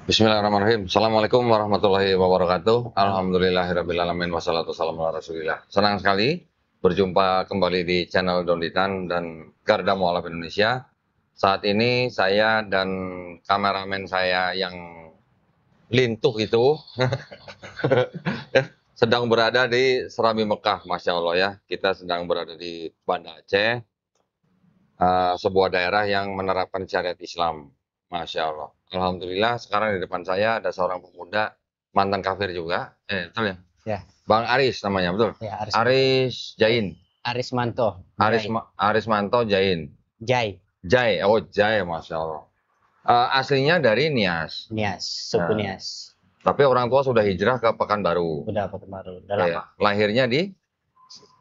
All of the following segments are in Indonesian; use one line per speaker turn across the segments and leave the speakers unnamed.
Bismillahirrahmanirrahim. Assalamualaikum warahmatullahi wabarakatuh. Alhamdulillahirrabbilalamin. Wassalatu wassalamu ala rasulillah. Senang sekali berjumpa kembali di channel Donditan dan Garda Mualaf Indonesia. Saat ini saya dan kameramen saya yang lintuh itu sedang berada di Serambi Mekah, Masya Allah ya. Kita sedang berada di Banda Aceh, sebuah daerah yang menerapkan syariat Islam. Masya Allah. Alhamdulillah sekarang di depan saya ada seorang pemuda mantan kafir juga. Betul ya?
Ya,
Bang Aris namanya, betul?
ya
Aris Jain.
Arismanto,
Aris Manto Jain.
Jai,
Jai, oh Jai, Masya Allah. Aslinya dari Nias.
Nias, suku
Nah,
Nias.
tapi orang tua sudah hijrah ke Pekanbaru.
Udah Pekanbaru, udah
Ya,
lama.
lahirnya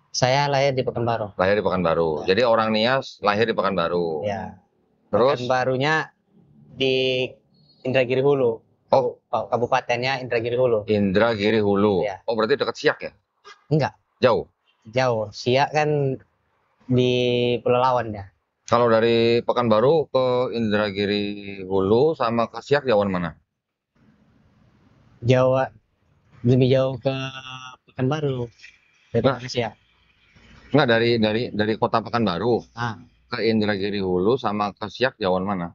Saya lahir di Pekanbaru.
lahir di Pekanbaru.
Ya.
Jadi orang Nias lahir di Pekanbaru.
Ya,
Terus,
Pekanbarunya di Indragiri Hulu.
oh,
Kabupatennya Indragiri Hulu.
Indragiri Hulu.
Ya.
Oh, berarti dekat Siak ya?
Enggak,
Jauh.
jauh. Siak kan di Pulau Lawan ya.
Kalau dari Pekanbaru ke Indragiri Hulu sama ke Siak jauhan mana?
Jawa lebih jauh ke Pekanbaru daripada ke Siak.
Enggak, dari kota Pekanbaru
Ah,
ke Indragiri Hulu sama ke Siak jauhan mana?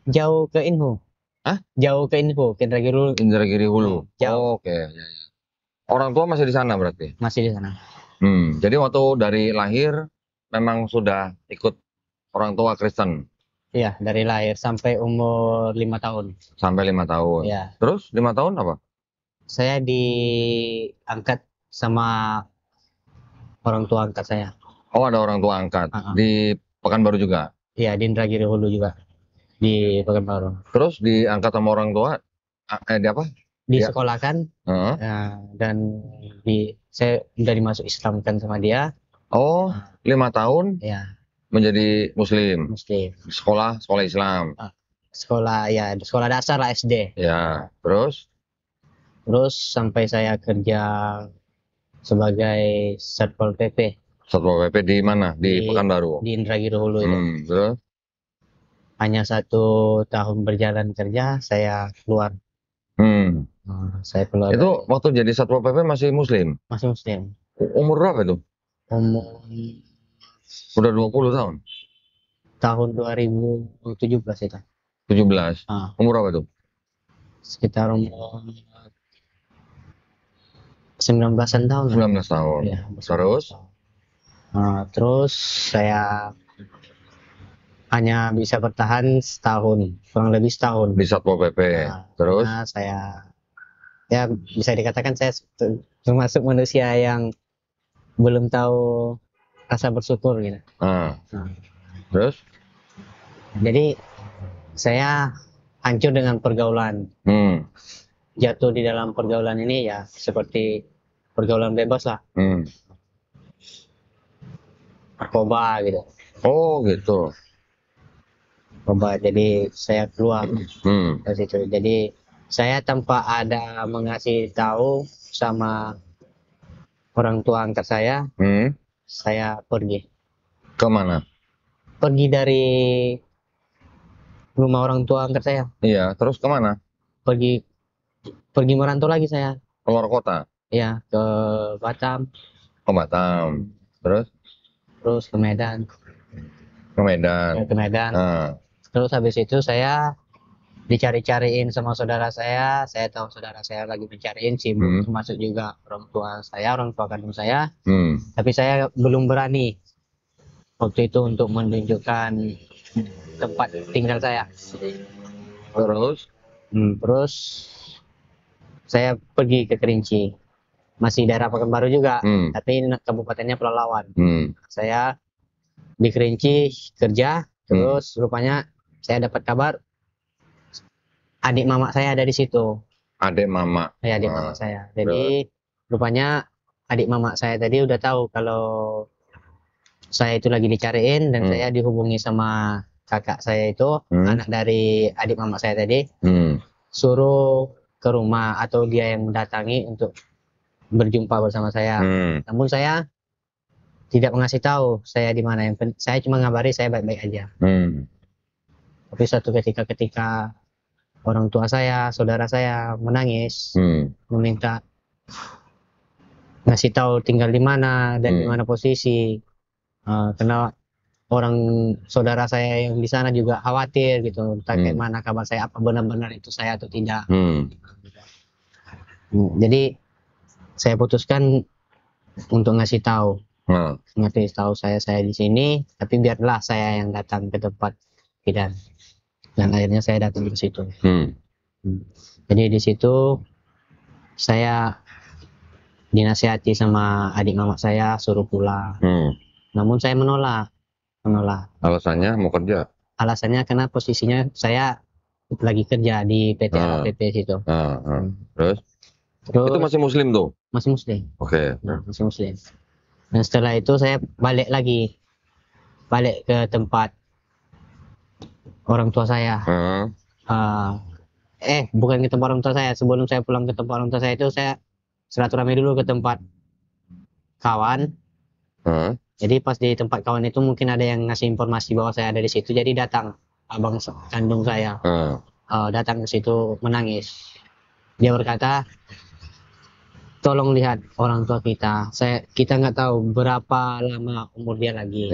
jauh ke Inhu.
Hah?
Jauh ke Inhu, ke Indragiri Hulu.
Indragiri Hulu.
Jauh.
Oh, oke, ya, ya. Orang tua masih di sana berarti.
Masih di sana.
Jadi waktu dari lahir memang sudah ikut orang tua Kristen
Iya, dari lahir sampai umur 5 tahun.
sampai 5 tahun.
Ya,
Terus 5 tahun apa?
saya diangkat sama orang tua angkat saya.
Oh, ada orang tua angkat di Pekanbaru juga.
Iya, di Indragiri Hulu juga di Pekanbaru.
Terus diangkat sama orang tua di apa? Ya.
Disekolahkan
Heeh.
dan saya udah dimasuk Islamkan sama dia.
Oh, 5 tahun
Ya,
menjadi Muslim.
Muslim.
Sekolah Islam.
Sekolah ya, sekolah dasar lah SD.
Ya, terus
Terus sampai saya kerja sebagai Satpol PP
Satpol PP di mana? Di Pekanbaru.
di Indragiri Hulu itu.
Terus
Hanya 1 tahun berjalan kerja, saya keluar. Saya keluar.
itu waktu jadi Satpol PP masih Muslim.
Masih Muslim.
Umur berapa itu?
Umur
Udah 20 tahun.
tahun 2017 itu.
17. Umur apa tuh?
Sekitar umur 19-an tahun.
19 tahun.
Ya,
Terus?
Terus saya hanya bisa bertahan setahun, kurang lebih setahun.
Di Satpol PP. Terus?
Karena saya, ya bisa dikatakan saya termasuk manusia yang belum tahu rasa bersyukur gitu.
Terus?
Jadi saya hancur dengan pergaulan. Jatuh di dalam pergaulan ini ya seperti pergaulan bebas lah. Narkoba gitu.
Oh gitu.
Narkoba, jadi saya keluar dari situ. Jadi saya tanpa ada mengasih tahu sama orang tua angkat saya pergi.
Ke mana?
Pergi dari rumah orang tua angkat saya.
Iya, terus ke mana?
Pergi merantau lagi saya.
Keluar kota?
Ya, ke Batam.
Ke Batam. Terus
ke Medan.
Ke Medan.
Terus habis itu saya dicari-cariin sama saudara saya tahu saudara saya lagi mencariin sibuk, termasuk juga orang tua kandung saya. Tapi saya belum berani waktu itu untuk menunjukkan tempat tinggal saya. Terus saya pergi ke Kerinci, masih daerah Pekanbaru juga, tapi kabupatennya Pulau Lawan. Saya di Kerinci kerja, terus rupanya saya dapat kabar adik mama saya ada di situ.
Adik mama?
Ya, adik mama saya. Jadi rupanya adik mama saya tadi udah tahu kalau saya itu lagi dicariin, dan saya dihubungi sama kakak saya itu, anak dari adik mama saya tadi, suruh ke rumah atau dia yang mendatangi untuk berjumpa bersama saya. Namun saya tidak mengasih tahu saya di mana. Saya cuma ngabari saya baik-baik aja. Tapi suatu ketika orang tua saya, saudara saya menangis, meminta ngasih tahu tinggal di mana dan di mana posisi. Karena orang saudara saya yang di sana juga khawatir gitu, entah kayak mana kabar saya, apa benar-benar itu saya atau tidak. Jadi saya putuskan untuk ngasih tahu saya di sini, tapi biarlah saya yang datang ke tempat bidan. Dan akhirnya saya datang ke situ. Jadi di situ saya dinasihati sama adik mama saya suruh pulang. Namun saya menolak.
Alasannya mau kerja?
Alasannya karena posisinya saya lagi kerja di PT RAPP situ.
Terus itu masih muslim tuh?
Masih muslim.
Oke.
Masih muslim. Dan setelah itu saya balik ke tempat orang tua saya. Bukan ke tempat orang tua saya. Sebelum saya pulang ke tempat orang tua saya itu saya silaturahmi dulu ke tempat kawan. Jadi pas di tempat kawan itu mungkin ada yang ngasih informasi bahwa saya ada di situ. Jadi datang abang kandung saya, datang ke situ menangis. Dia berkata, tolong lihat orang tua kita. Kita nggak tahu berapa lama umur dia lagi.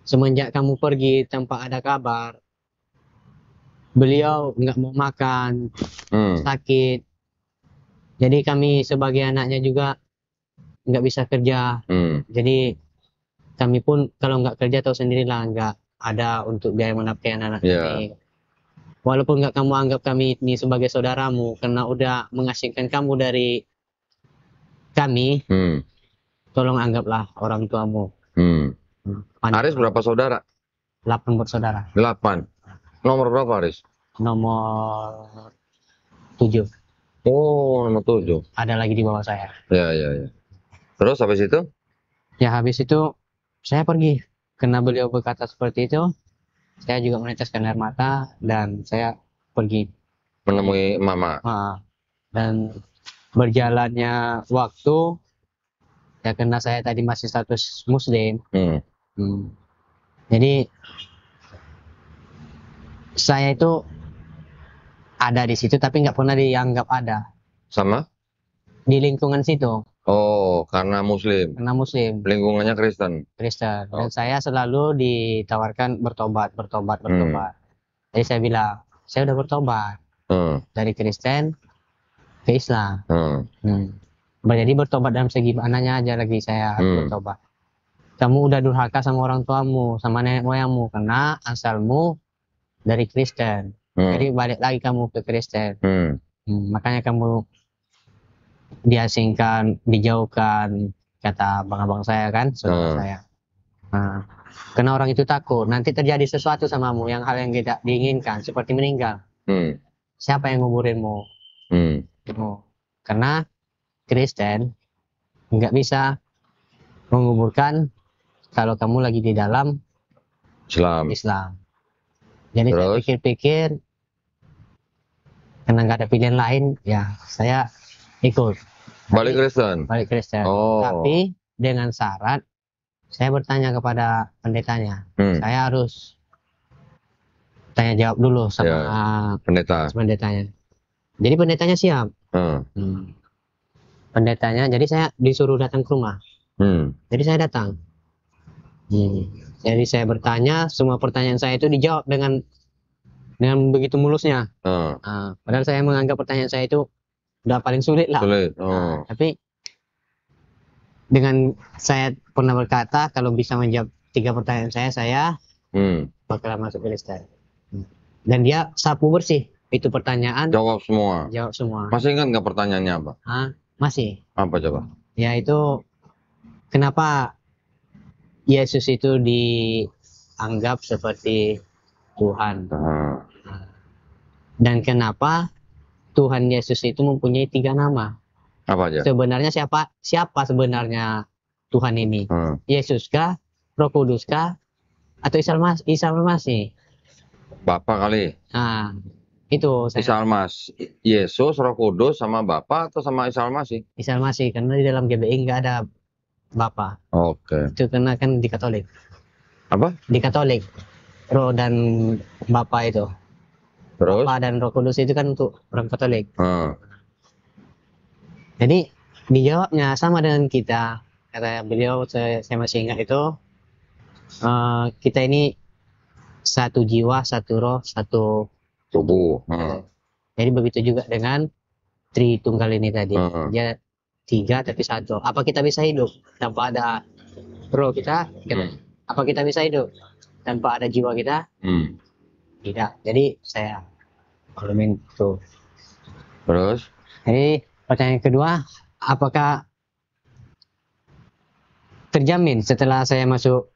Semenjak kamu pergi tanpa ada kabar, beliau nggak mau makan, sakit. Jadi kami sebagai anaknya juga nggak bisa kerja. Jadi kami pun kalau nggak kerja tahu sendirilah, nggak ada untuk biaya menafkahi anak-anak kami. Walaupun nggak kamu anggap kami ini sebagai saudaramu karena udah mengasingkan kamu dari kami, tolong anggaplah orang tuamu.
Aris berapa saudara?
8 bersaudara.
8. Nomor berapa Aris?
Nomor 7.
Oh, nomor 7.
Ada lagi di bawah saya.
Ya. Terus habis itu?
Ya habis itu saya pergi. Karena beliau berkata seperti itu, saya juga meneteskan air mata dan saya pergi
menemui mama.
Dan berjalannya waktu, ya karena saya tadi masih status muslim, jadi saya itu ada di situ tapi nggak pernah dianggap ada.
Sama?
Di lingkungan situ.
Oh, karena muslim.
Karena muslim.
Lingkungannya Kristen.
Dan saya selalu ditawarkan bertobat. Jadi saya bilang, saya udah bertobat dari Kristen ke Islam. Jadi bertobat dalam segi mananya aja lagi saya bertobat. Kamu udah durhaka sama orang tuamu, sama nenek moyangmu karena asalmu dari Kristen. Jadi balik lagi kamu ke Kristen. Makanya kamu diasingkan, dijauhkan, kata abang-abang saya kan, saudara saya. Karena orang itu takut nanti terjadi sesuatu samamu, hal yang tidak diinginkan seperti meninggal. Siapa yang nguburinmu? Karena Kristen nggak bisa menguburkan kalau kamu lagi di dalam Islam. Jadi saya pikir-pikir, karena nggak ada pilihan lain, ya saya ikut.
Balik Kristen.
Tapi dengan syarat saya bertanya kepada pendetanya. Saya harus tanya jawab dulu sama pendetanya. Jadi pendetanya siap. Pendetanya, jadi saya disuruh datang ke rumah. Jadi saya datang. Jadi saya bertanya, semua pertanyaan saya itu dijawab dengan begitu mulusnya. Padahal saya menganggap pertanyaan saya itu udah paling sulit lah. Tapi dengan saya pernah berkata kalau bisa menjawab 3 pertanyaan saya bakal masuk Kristen. Dan dia sapu bersih itu pertanyaan.
Jawab semua. Masih ingat nggak pertanyaannya apa?
Masih.
Apa coba?
Yaitu kenapa Yesus itu dianggap seperti Tuhan? Dan kenapa Tuhan Yesus itu mempunyai 3 nama?
Apa aja?
Sebenarnya siapa sebenarnya Tuhan ini? Yesus kah? Roh Kudus kah? Atau Isa Almasih?
Bapa kali.
Itu
Isa Almasih, Yesus, Roh Kudus sama Bapa atau sama Isa Almasih?
Isa Almasih, karena di dalam GBI nggak ada Bapa. Itu karena kan di Katolik.
Apa?
Di Katolik, Roh dan Bapa itu.
Terus?
Bapa dan Roh Kudus itu kan untuk orang Katolik.
Hmm.
Jadi dijawabnya sama dengan kita. Kata beliau, saya masih ingat itu, kita ini satu jiwa, satu roh, satu
Tubuh.
Jadi begitu juga dengan Tritunggal ini tadi.
Hmm.
Dia tiga tapi satu. Apa kita bisa hidup tanpa ada roh kita? Apa kita bisa hidup tanpa ada jiwa kita? Tidak. Jadi saya argumen itu.
Terus?
Jadi pertanyaan kedua, apakah terjamin setelah saya masuk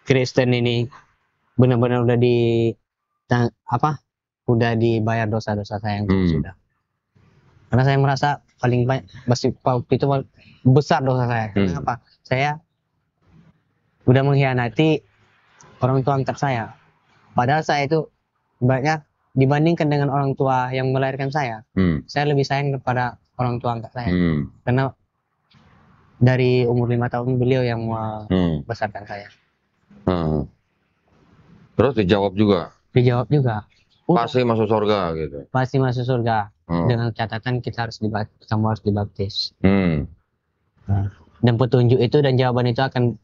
Kristen ini benar-benar udah udah dibayar dosa-dosa saya yang sudah? Karena saya merasa paling banyak waktu itu besar dosa saya. Kenapa? Saya udah mengkhianati orang tua angkat saya. Padahal saya itu banyak dibandingkan dengan orang tua yang melahirkan saya lebih sayang kepada orang tua angkat saya. Karena dari umur 5 tahun beliau yang membesarkan saya.
Terus dijawab juga?
Dijawab juga.
Pasti masuk surga gitu?
Pasti masuk surga. Dengan catatan kamu harus dibaptis. Nah, dan petunjuk itu dan jawaban itu akan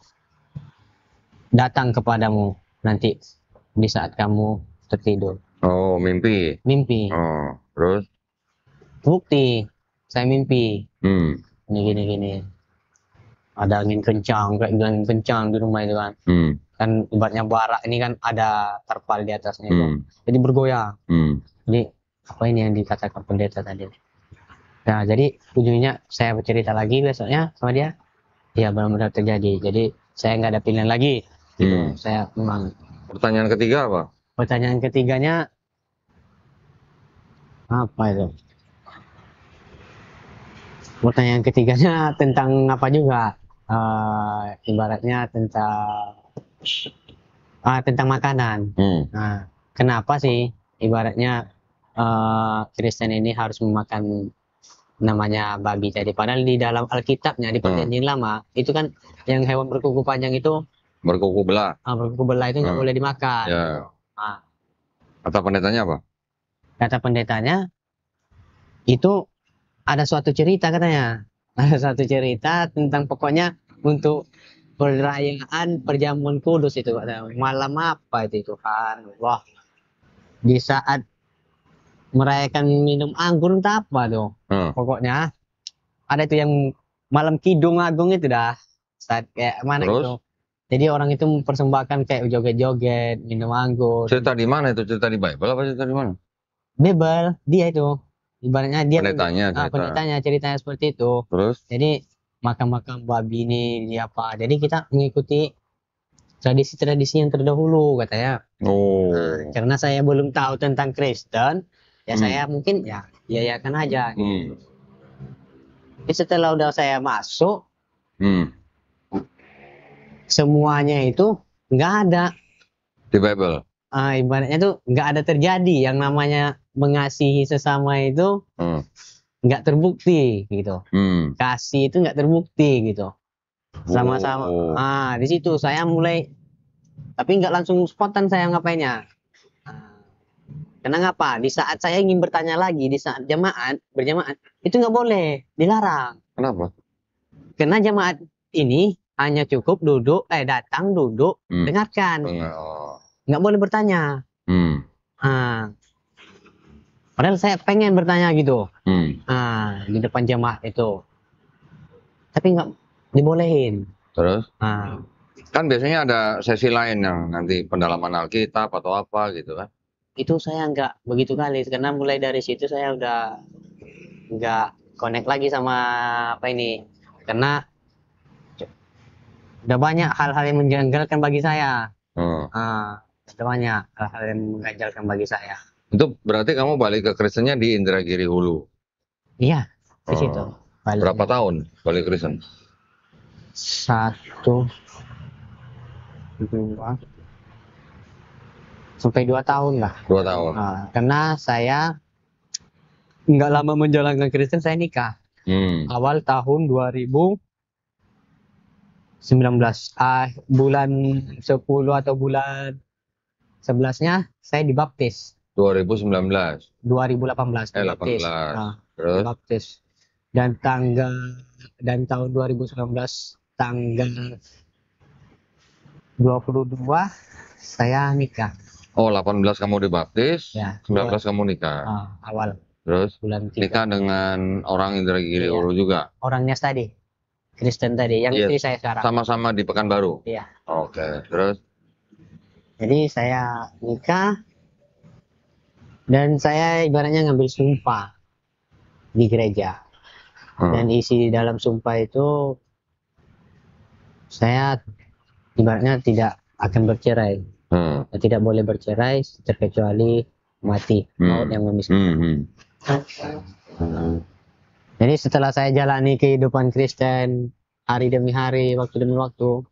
datang kepadamu nanti di saat kamu tertidur.
Oh, mimpi?
Mimpi.
Oh, terus?
Bukti, saya mimpi.
Gini.
Ada angin kencang, kayak angin kencang di rumah itu kan. Kan ibaratnya barak ini kan ada terpal di atasnya itu. Jadi bergoyang. Jadi apa ini yang dikatakan pendeta tadi? Nah, jadi ujungnya saya bercerita lagi besoknya sama dia. Ya benar-benar terjadi. Jadi saya nggak ada pilihan lagi. Gitu. Saya memang.
Pertanyaan ketiga apa?
Pertanyaan ketiganya apa itu? Pertanyaan ketiganya tentang apa juga? Ibaratnya tentang makanan. Nah, kenapa sih ibaratnya Kristen ini harus memakan namanya babi tadi? Padahal di dalam Alkitabnya di Perjanjian Lama itu kan yang hewan berkuku panjang itu
berkuku belah.
Berkuku belah itu nggak boleh dimakan.
Ya. Kata pendetanya apa? Kata
pendetanya itu ada suatu cerita katanya. Ada suatu cerita tentang pokoknya untuk perayaan perjamuan kudus itu katanya. Malam apa itu Tuhan? Wah. Di saat merayakan minum anggur entah apa tuh. Pokoknya ada itu yang malam Kidung Agung itu dah. Saat kayak mana gitu. Jadi orang itu mempersembahkan kayak joget-joget, minum anggur.
Cerita di mana itu? Cerita di Bible apa cerita di mana?
Bible, dia itu. Ibaratnya dia
pendetanya
ceritanya seperti itu.
Terus?
Jadi makan-makan babi ini dia apa. Jadi kita mengikuti tradisi-tradisi yang terdahulu katanya. Nah, karena saya belum tahu tentang Kristen, ya saya mungkin ya kan aja. Jadi setelah udah saya masuk, semuanya itu nggak ada
di Bible.
Ibaratnya tuh nggak ada terjadi yang namanya mengasihi sesama itu nggak terbukti gitu. Kasih itu nggak terbukti gitu. Sama-sama. Di situ saya mulai, tapi nggak langsung spontan saya ngapainnya. Karena ngapa? Di saat saya ingin bertanya lagi, di saat berjamaat itu nggak boleh, dilarang.
Kenapa?
Karena jamaat ini hanya cukup datang duduk dengarkan, nggak boleh bertanya. Padahal saya pengen bertanya gitu, di depan jamaah itu, tapi nggak dibolehin.
Terus? Kan biasanya ada sesi lain yang nanti pendalaman Alkitab atau apa gitu kan?
Itu saya nggak begitu kali, karena mulai dari situ saya udah nggak connect lagi sama apa ini, karena udah banyak hal-hal yang menjengkelkan bagi saya. Udah banyak hal-hal yang mengganjalkan bagi saya.
Itu berarti kamu balik ke Kristennya di Indragiri Hulu?
Iya, di situ.
Berapa tahun balik Kristen?
1, 2, sampai 2 tahun lah.
2 tahun.
Karena saya nggak lama menjalankan Kristen, saya nikah. Awal tahun 2019. Bulan 10 atau bulan 11-nya saya dibaptis.
2019.
2018 dibaptis.
18.
Nah,
Terus?
dibaptis. Dan tahun 2019 tanggal 22 saya nikah.
Oh, 18 kamu dibaptis,
Ya,
19 kamu nikah.
awal
Terus
bulan 3.
nikah dengan orang Indragiri
Iya.
Ulu juga.
Orangnya tadi, Kristen tadi, yang
Iya,
istri saya sekarang.
sama-sama di Pekanbaru.
Iya.
Oke, terus?
Jadi saya nikah dan saya ibaratnya ngambil sumpah di gereja. Dan isi dalam sumpah itu saya ibaratnya tidak akan bercerai. Tidak boleh bercerai terkecuali mati, maut yang memisahkan. Jadi setelah saya jalani kehidupan Kristen hari demi hari, waktu demi waktu,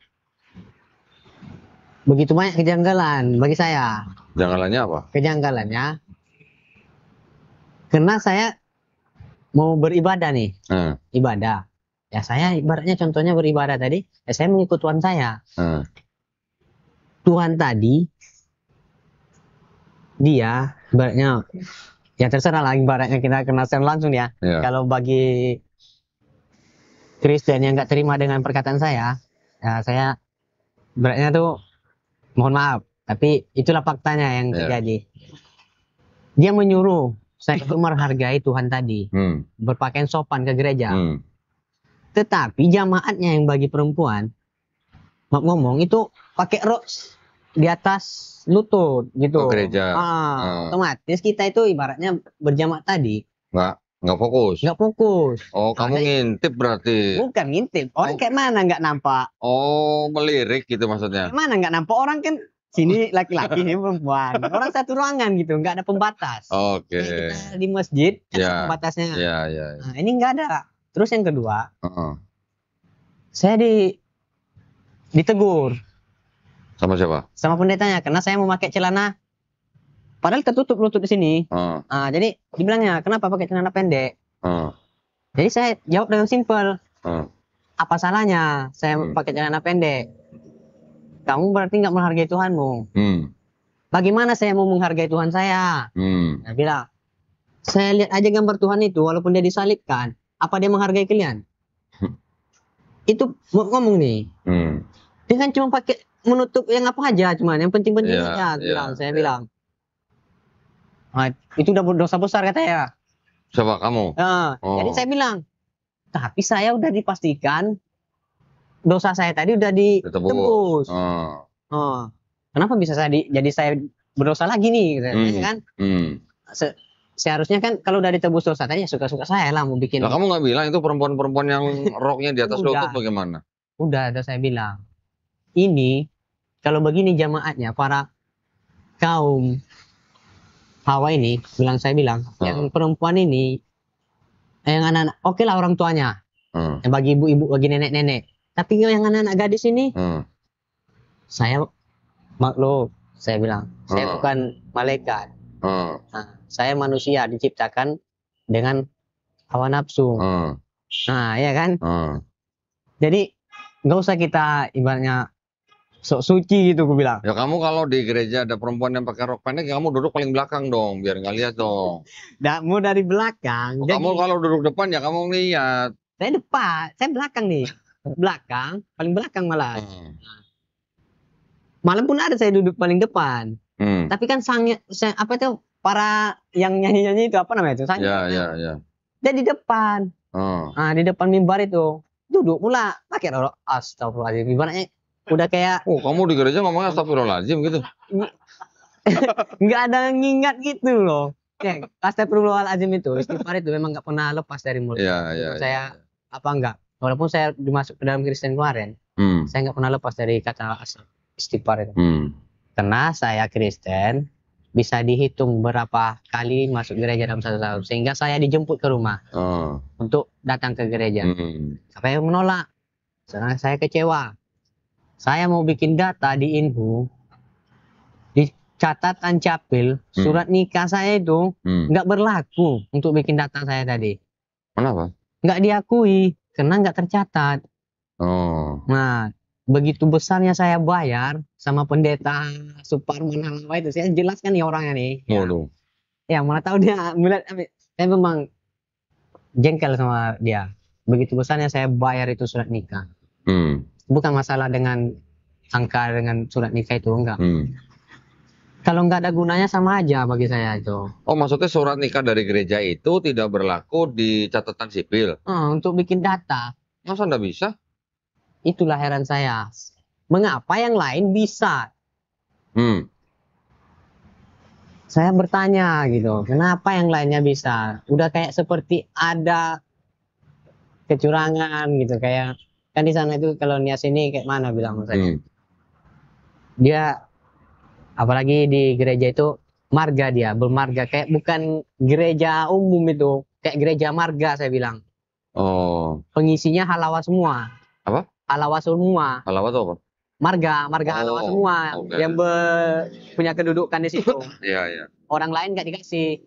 begitu banyak kejanggalan bagi saya.
Kejanggalannya apa?
Kejanggalannya karena saya mau beribadah nih, ibadah. Ya saya ibaratnya contohnya beribadah tadi, ya saya mengikut Tuhan saya. Tuhan tadi dia ibaratnya ya terserah lah, ibaratnya kita kenal langsung ya. Kalau bagi Kristen yang nggak terima dengan perkataan saya, ya saya ibaratnya tuh mohon maaf, tapi itulah faktanya yang terjadi. Dia menyuruh saya untuk menghargai Tuhan tadi, berpakaian sopan ke gereja. Tetapi jamaatnya yang bagi perempuan, maaf ngomong, itu pakai rok di atas lutut gitu.
Gereja.
Otomatis kita itu ibaratnya berjamaah tadi
nggak fokus.
Nggak fokus.
Oh, kamu ngintip berarti?
Bukan ngintip. Orang kayak mana nggak nampak?
Oh, melirik gitu maksudnya?
Kayak mana nggak nampak? Orang kan sini laki-laki, ini perempuan. Orang satu ruangan gitu, nggak ada pembatas.
Oke.
Kita di masjid kan ada pembatasnya. Nah, ini nggak ada. Terus yang kedua, saya ditegur.
Sama siapa?
Sama pendetanya, karena saya memakai celana padahal tertutup lutut di sini. Jadi dibilangnya, kenapa pakai celana pendek? Jadi saya jawab dengan simpel. Apa salahnya saya pakai celana pendek? Kamu berarti nggak menghargai Tuhanmu. Bagaimana saya mau menghargai Tuhan saya? Saya bilang, saya lihat aja gambar Tuhan itu, walaupun dia disalibkan, apa dia menghargai kalian? Itu mau ngomong nih. Dia kan cuma pakai menutup yang apa aja, cuman yang penting-penting aja. Saya bilang. Nah, itu udah dosa besar katanya.
Siapa kamu?
Jadi saya bilang, tapi saya udah dipastikan dosa saya tadi udah ditebus. Kenapa bisa jadi saya berdosa lagi nih? Kan? Seharusnya kan kalau udah ditebus dosa tadi ya suka-suka saya lah mau bikin.
Nah, kamu nggak bilang itu perempuan-perempuan yang roknya di atas lutut bagaimana?
Udah saya bilang. Ini kalau begini jamaatnya para kaum Hawa ini saya bilang yang perempuan ini yang anak-anak oke lah orang tuanya, yang bagi ibu-ibu, bagi nenek-nenek, tapi yang anak-anak gadis ini saya maklum, saya bilang saya bukan malaikat. Saya manusia diciptakan dengan hawa nafsu. Nah ya kan, jadi nggak usah kita ibaratnya sok suci gitu, aku bilang.
Ya kamu kalau di gereja ada perempuan yang pakai rok pendek, ya kamu duduk paling belakang dong, biar nggak lihat dong.
Mau dari belakang.
Kamu kalau duduk depan ya kamu lihat.
Saya depan, saya belakang nih. Belakang, paling belakang malah. Malam pun ada saya duduk paling depan. Tapi kan apa itu para yang nyanyi-nyanyi itu apa namanya itu?
Ya.
Dia di depan. Di depan mimbar itu duduk pula pakai rok. Astagfirullahaladzim. Ibaratnya udah kayak
kamu di gereja ngomongnya astagfirullahaladzim gitu.
Nggak ada ngingat gitu loh. Ya, astagfirullahaladzim itu istighfar itu memang nggak pernah lepas dari mulut. Saya apa enggak? Walaupun saya dimasuk ke dalam Kristen kemarin, saya nggak pernah lepas dari kata istighfar itu. Karena saya Kristen, bisa dihitung berapa kali masuk gereja dalam satu tahun, sehingga saya dijemput ke rumah untuk datang ke gereja. Saya menolak, karena saya kecewa. Saya mau bikin data di Inhu, di catatan capil, surat nikah saya itu nggak berlaku untuk bikin data saya tadi.
Kenapa?
Nggak diakui, karena nggak tercatat. Nah, begitu besarnya saya bayar sama pendeta Suparman Halawa itu, saya jelaskan nih orangnya nih. Ya mana tahu dia melihat, saya memang jengkel sama dia. Begitu besarnya saya bayar itu surat nikah. Bukan masalah dengan angka dengan surat nikah itu, enggak. Kalau nggak ada gunanya sama aja bagi saya itu.
Oh, maksudnya surat nikah dari gereja itu tidak berlaku di catatan sipil?
Untuk bikin data,
Masa nggak bisa?
itulah heran saya. Mengapa yang lain bisa? Saya bertanya gitu, kenapa yang lainnya bisa? Udah kayak seperti ada kecurangan gitu, kayak kan di sana itu kalau niat sini kayak mana bilang saya. Dia apalagi di gereja itu marga, dia bermarga, kayak bukan gereja umum itu, kayak gereja marga saya bilang.
Oh,
Pengisinya halawa semua.
apa?
Halawa semua.
Halawa tuh apa?
Marga halawa semua
oke.
yang punya kedudukan di situ.
Iya, iya.
Orang lain nggak dikasih.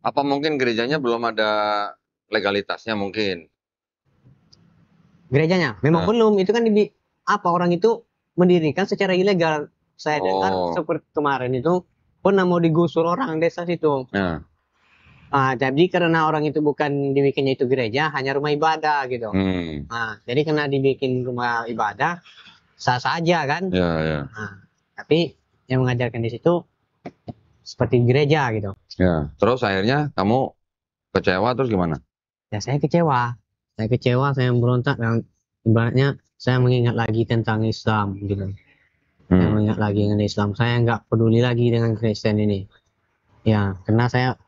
Apa mungkin gerejanya belum ada legalitasnya mungkin?
Gerejanya memang belum, itu kan apa orang itu mendirikan secara ilegal. Saya dengar seperti kemarin itu pernah mau digusur orang desa situ. Jadi karena orang itu bukan dibikinnya itu gereja, hanya rumah ibadah gitu. Jadi karena dibikin rumah ibadah sah saja kan. Tapi yang mengajarkan di situ seperti gereja gitu.
Ya, terus akhirnya kamu kecewa terus gimana?
Ya saya kecewa, saya memberontak, dan ibaratnya saya mengingat lagi tentang Islam gitu. Saya mengingat lagi dengan Islam, saya nggak peduli lagi dengan Kristen ini. Ya, karena saya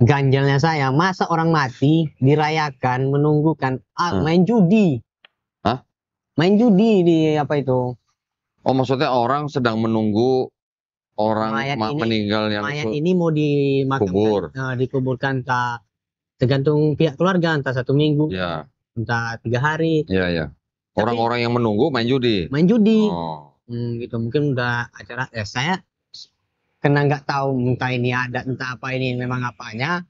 ganjalnya saya, masa orang mati dirayakan, menunggukan main judi. Main judi di apa itu?
Oh, maksudnya orang sedang menunggu orang meninggal yang
mayat ini mau dimakamkan, dikuburkan, tergantung pihak keluarga, entah 1 minggu, entah 3 hari.
Orang-orang yang menunggu main judi.
Gitu, mungkin udah acara. Ya saya karena nggak tahu entah ini adat, entah apa ini memang apanya,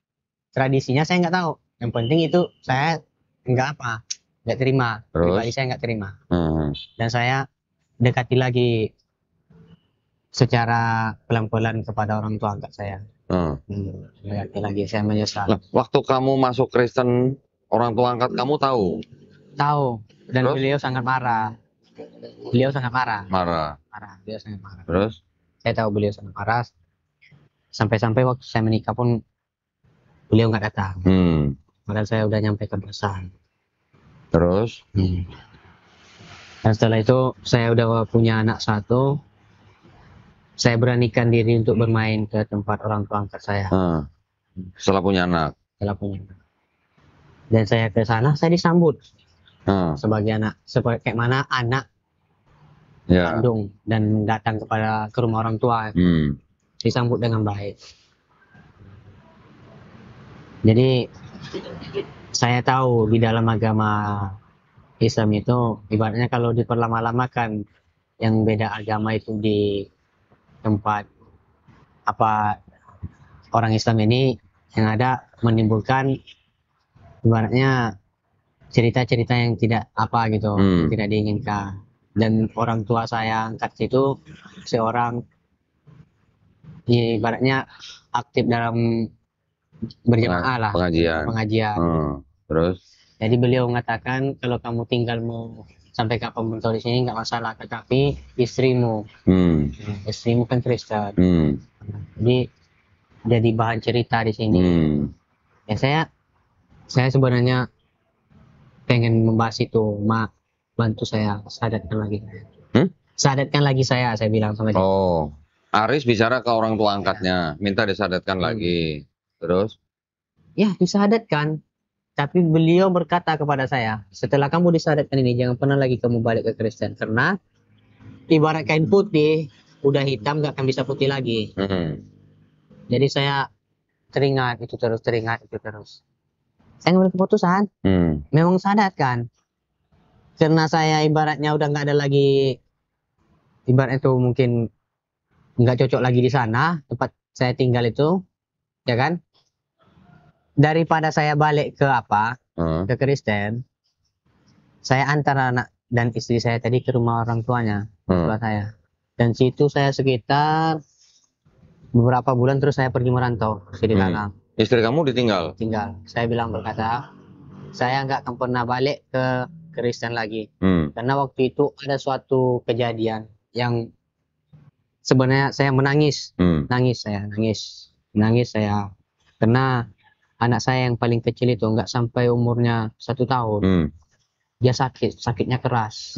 tradisinya saya nggak tahu. Yang penting itu saya nggak terima. Pribadi saya nggak terima. Dan saya dekati lagi secara pelan-pelan kepada orang tua angkat saya. Dekati lagi, saya menyesal.
Waktu kamu masuk Kristen, orang tua angkat kamu tahu?
Tahu, dan beliau sangat marah. Beliau sangat marah. Beliau sangat marah.
Terus?
Saya tahu beliau sangat marah. Sampai-sampai waktu saya menikah pun beliau nggak datang. Padahal saya udah nyampe ke pesan.
Terus?
Dan setelah itu saya udah punya anak 1. Saya beranikan diri untuk bermain ke tempat orang tua angkat saya.
Setelah punya anak?
Setelah punya anak. Dan saya ke sana, saya disambut sebagai anak, seperti kayak mana anak kandung, dan datang ke rumah orang tua. Disambut dengan baik. Jadi saya tahu di dalam agama Islam itu ibaratnya kalau diperlama-lamakan yang beda agama itu di tempat orang Islam ini, yang ada menimbulkan ibaratnya cerita-cerita yang tidak gitu, tidak diinginkan. Dan orang tua saya angkat itu seorang ibaratnya aktif dalam berjemaah lah, pengajian.
Terus?
Jadi beliau mengatakan kalau kamu tinggal mau sampai kapan pun di sini nggak masalah, tetapi istrimu kan Kristen. Jadi jadi bahan cerita di sini. Ya saya sebenarnya pengen membahas itu, bantu saya sadarkan lagi. Sadarkan lagi saya bilang sama dia.
Aris bicara ke orang tua angkatnya, minta disadarkan lagi. Terus?
Ya, disadarkan. Tapi beliau berkata kepada saya, setelah kamu disadarkan ini, jangan pernah lagi kamu balik ke Kristen. Karena ibarat kain putih, udah hitam gak akan bisa putih lagi. Jadi saya teringat itu terus. Saya ngambil keputusan, memang sadarkan. Karena saya ibaratnya udah gak ada lagi, ibarat itu mungkin nggak cocok lagi di sana, tempat saya tinggal itu, ya kan? Daripada saya balik ke ke Kristen, saya antar anak dan istri saya tadi ke rumah orang tuanya, tua saya. Dan situ saya sekitar beberapa bulan terus saya pergi merantau ke Srilanka.
Istri kamu ditinggal?
Tinggal. Saya bilang berkata, saya nggak akan pernah balik ke Kristen lagi. Karena waktu itu ada suatu kejadian yang sebenarnya saya menangis. Nangis saya. Karena anak saya yang paling kecil itu nggak sampai umurnya 1 tahun. Dia sakitnya keras.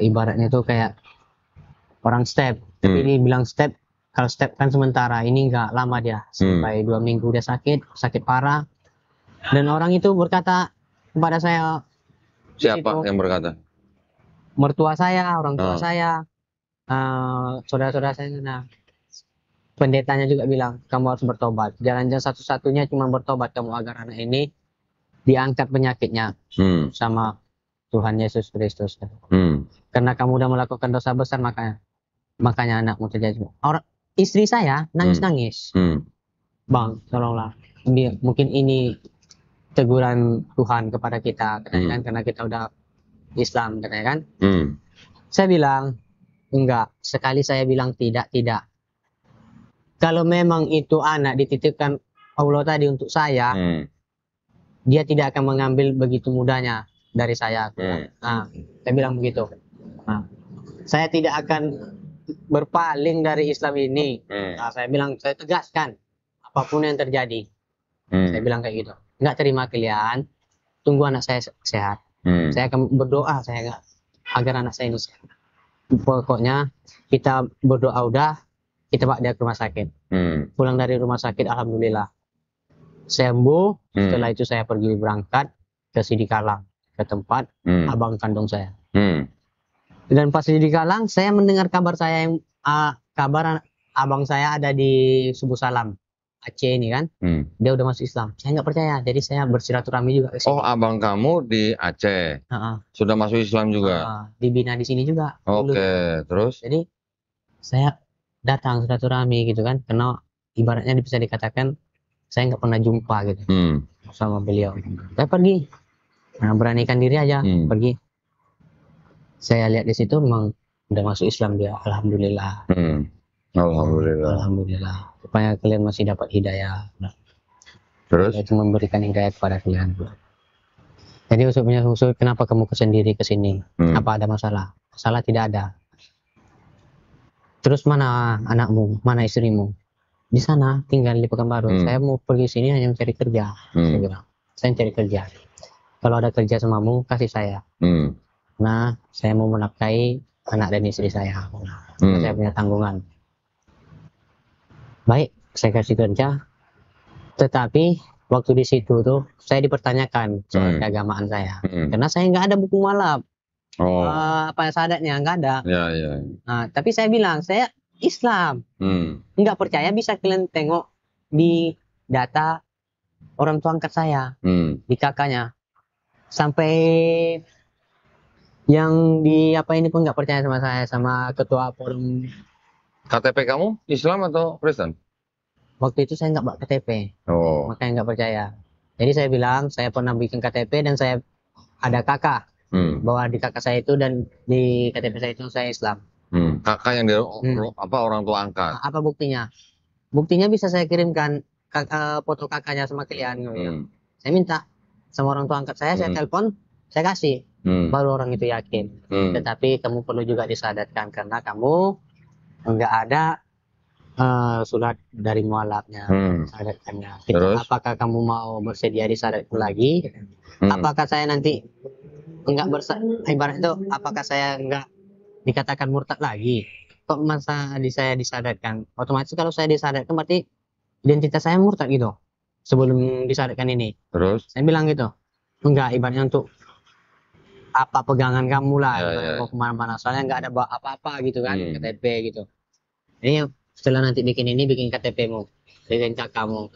Ibaratnya itu kayak orang step. Tapi ini bilang step, kalau step kan sementara, ini nggak lama dia. Sampai 2 minggu dia sakit parah. Dan orang itu berkata kepada saya,
siapa yang berkata?
Mertua saya, orang tua saya, saudara-saudara saya. Nah, pendetanya juga bilang, kamu harus bertobat. Jalan-jalan satu-satunya cuma bertobat kamu agar anak ini diangkat penyakitnya sama Tuhan Yesus Kristus. Karena kamu udah melakukan dosa besar, makanya anakmu terjadi. Istri saya nangis-nangis. Bang, tolonglah. Mungkin ini teguran Tuhan kepada kita, kan? Karena kita udah Islam, kan? Saya bilang, enggak. Sekali saya bilang tidak. Kalau memang itu anak dititipkan Allah tadi untuk saya, dia tidak akan mengambil begitu mudahnya dari saya. Saya bilang begitu. Saya tidak akan berpaling dari Islam ini. Saya bilang, saya tegaskan apapun yang terjadi. Saya bilang kayak gitu. Nggak terima kalian, tunggu anak saya sehat. Saya akan berdoa agar anak saya ini sehat. Pokoknya kita berdoa udah, kita bawa dia ke rumah sakit. Pulang dari rumah sakit, alhamdulillah sembuh. Setelah itu saya pergi berangkat ke Sidikalang, ke tempat abang kandung saya. Dan pas di Sidikalang, saya mendengar kabar kabar abang saya ada di Subuh Salam Aceh ini kan. Dia udah masuk Islam. Saya nggak percaya, jadi saya bersilaturahmi juga ke sini.
Oh, abang kamu di Aceh sudah masuk Islam juga?
Dibina di sini juga.
Oke, terus?
Jadi saya datang silaturahmi gitu kan, karena ibaratnya bisa dikatakan saya nggak pernah jumpa gitu sama beliau. Saya pergi, beranikan diri aja pergi. Saya lihat di situ memang udah masuk Islam dia, alhamdulillah. Alhamdulillah. Supaya kalian masih dapat hidayah.
Terus?
Itu memberikan hidayah kepada kalian. Jadi usut kenapa kamu sendiri ke sini? Apa ada masalah? Masalah tidak ada. Terus mana anakmu? Mana istrimu? Di sana tinggal di Pekanbaru. Saya mau pergi sini hanya mencari kerja. Saya bilang, saya cari kerja. Kalau ada kerja samamu, kasih saya. Nah, saya mau menafkahi anak dan istri saya. Saya punya tanggungan. Baik, saya kasih kerja. Tetapi waktu di situ tuh saya dipertanyakan soal keagamaan saya. Karena saya nggak ada buku mualaf. Syahadatnya nggak ada. Nah, tapi saya bilang saya Islam. Nggak percaya, bisa kalian tengok di data orang tua angkat saya, di kakaknya. Sampai yang di ini pun nggak percaya sama saya, sama ketua forum.
KTP kamu Islam atau Kristen?
Waktu itu saya nggak bawa KTP, makanya nggak percaya. Jadi saya bilang saya pernah bikin KTP dan saya ada kakak, bahwa di kakak saya itu dan di KTP saya itu saya Islam.
Kakak yang orang tua angkat.
Apa buktinya? Buktinya bisa saya kirimkan foto kakaknya sama kalian. Saya minta sama orang tua angkat saya telepon, saya kasih. Baru orang itu yakin. Tetapi kamu perlu juga disadarkan karena kamu nggak ada surat dari mualafnya, sadatkannya. Apakah kamu mau bersedia disadatkan lagi? Apakah saya nanti ibarat itu, apakah saya nggak dikatakan murtad lagi? Kok masa saya disadatkan? Otomatis kalau saya disadatkan berarti identitas saya murtad gitu sebelum disadatkan ini.
Terus?
Saya bilang gitu. Enggak, ibaratnya untuk apa pegangan kamu lah, mau kemana-mana. Soalnya nggak ada apa-apa gitu kan, KTP gitu. Ini setelah nanti bikin KTP-mu, bikin kakakmu.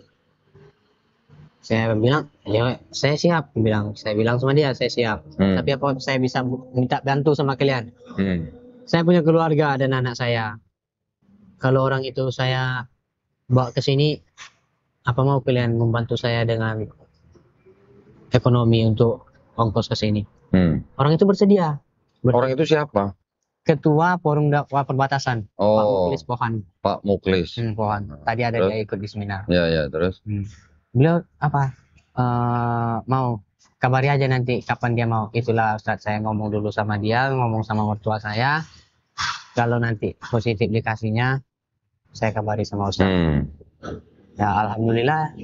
Saya bilang, ya saya siap. Saya bilang sama dia, saya siap. Tapi apa saya bisa minta bantu sama kalian? Saya punya keluarga dan anak saya. Kalau orang itu saya bawa ke sini, apa mau kalian membantu saya dengan ekonomi untuk ongkos ke sini? Orang itu bersedia.
Orang itu siapa?
Ketua Forum Dakwah Perbatasan, Pak
Oh,
Muklis Pohan.
Pak Muklis.
Pohan. Tadi ada
Terus?
dia ikut di seminar.
Ya, terus?
Beliau apa? Mau kabari aja nanti kapan dia mau. Itulah Ustadz, saya ngomong dulu sama dia, ngomong sama mertua saya. Kalau nanti positif dikasihnya, saya kabari sama Ustadz. Ya alhamdulillah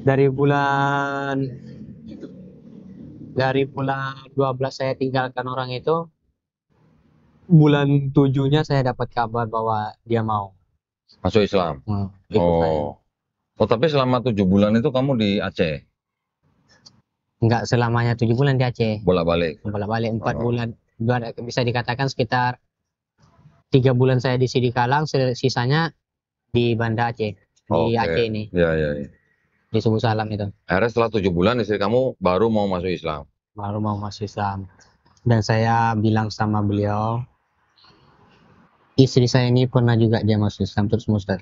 dari bulan 12 saya tinggalkan orang itu, bulan 7-nya saya dapat kabar bahwa dia mau
Masuk Islam.
ikut saya.
Oh, tapi selama 7 bulan itu kamu di Aceh?
Enggak selamanya 7 bulan di Aceh.
Bolak-balik?
Bolak-balik 4 bulan. Bisa dikatakan sekitar 3 bulan saya di Sidikalang, sisanya di Banda Aceh. Di Aceh ini.
Ya.
Di Subuh Salam itu.
Akhirnya setelah 7 bulan istri kamu baru mau masuk Islam?
Baru mau masuk Islam. Dan saya bilang sama beliau, istri saya ini pernah juga dia masuk Islam terus murtad.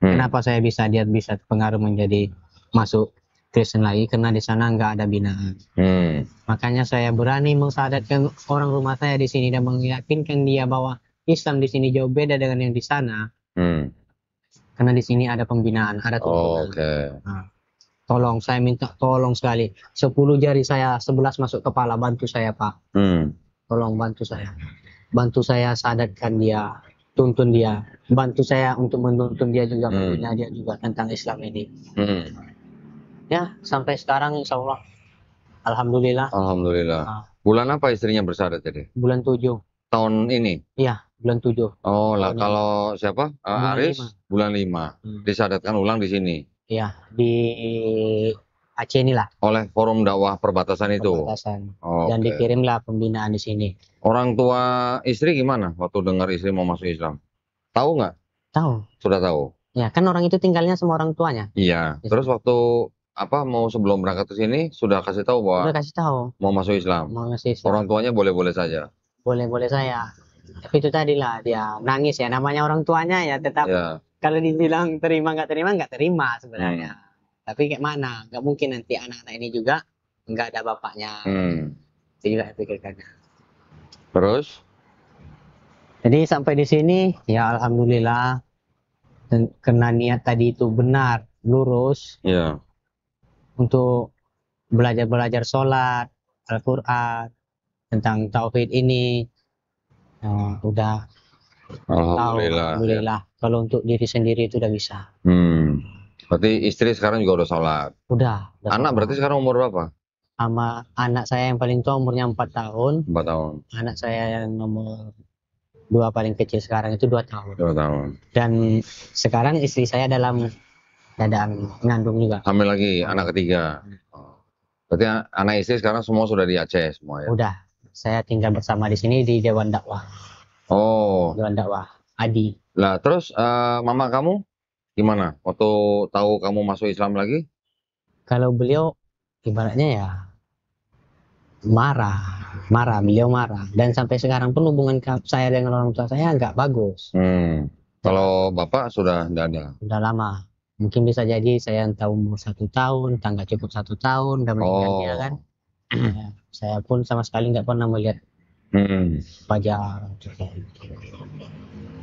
Kenapa dia bisa terpengaruh menjadi masuk Kristen lagi? Karena di sana nggak ada binaan. Makanya saya berani mensyahadatkan orang rumah saya di sini dan meyakinkan dia bahwa Islam di sini jauh beda dengan yang di sana. Karena di sini ada pembinaan, ada tuntunan. Nah, tolong, saya minta tolong sekali. 10 jari saya, 11 masuk kepala, bantu saya Pak. Tolong bantu saya. Bantu saya sadarkan dia, tuntun dia. Bantu saya untuk menuntun dia juga, membina dia juga tentang Islam ini. Ya, sampai sekarang insya Allah. Alhamdulillah.
Bulan apa istrinya bersyahadat jadi?
Bulan 7.
Tahun ini?
Iya, bulan 7.
Oh lah, kalau siapa? Aris, bulan 5. Disyahadatkan ulang di sini? Iya,
di Aceh inilah.
Oleh Forum Dakwah Perbatasan itu?
Perbatasan. Dan dikirimlah pembinaan di sini.
Orang tua istri gimana waktu dengar istri mau masuk Islam? Tahu nggak?
Tahu.
Sudah tahu?
Ya, kan orang itu tinggalnya sama orang tuanya.
Iya. Terus waktu mau sebelum berangkat ke sini sudah kasih tahu bahwa mau masuk Islam?
Mau masuk Islam.
Orang tuanya boleh-boleh saja?
Boleh-boleh saya. Tapi itu tadilah dia nangis ya, namanya orang tuanya ya tetap. Kalau dibilang terima nggak terima sebenarnya. Tapi kayak mana? Nggak mungkin nanti anak-anak ini juga nggak ada bapaknya. Itu juga pikirkan.
Terus?
Jadi sampai di sini ya alhamdulillah, karena niat tadi itu benar, lurus. Untuk belajar sholat, Al-Quran, tentang tauhid ini. Udah. Alhamdulillah. Kalau untuk diri sendiri itu udah bisa.
Berarti istri sekarang juga udah sholat?
Udah
anak
sholat.
Berarti sekarang umur berapa?
Sama anak saya yang paling tua umurnya 4 tahun.
4 tahun.
Anak saya yang nomor 2 paling kecil sekarang itu 2 tahun.
2 tahun.
Dan sekarang istri saya dalam keadaan mengandung juga.
Hamil lagi, anak ketiga. Berarti anak istri sekarang semua sudah di Aceh semua ya?
Udah. Saya tinggal bersama di sini di Dewan Dakwah. Dewan Dakwah, Adi.
Lah terus mama kamu gimana? Waktu tahu kamu masuk Islam lagi?
Kalau beliau ibaratnya ya marah, beliau marah. Dan sampai sekarang pun hubungan saya dengan orang tua saya nggak bagus.
Kalau bapak sudah tidak ada? Sudah
lama. Mungkin bisa jadi saya entah umur 1 tahun, entah nggak cukup 1 tahun, udah meninggal dia kan. Saya pun sama sekali nggak pernah melihat wajah.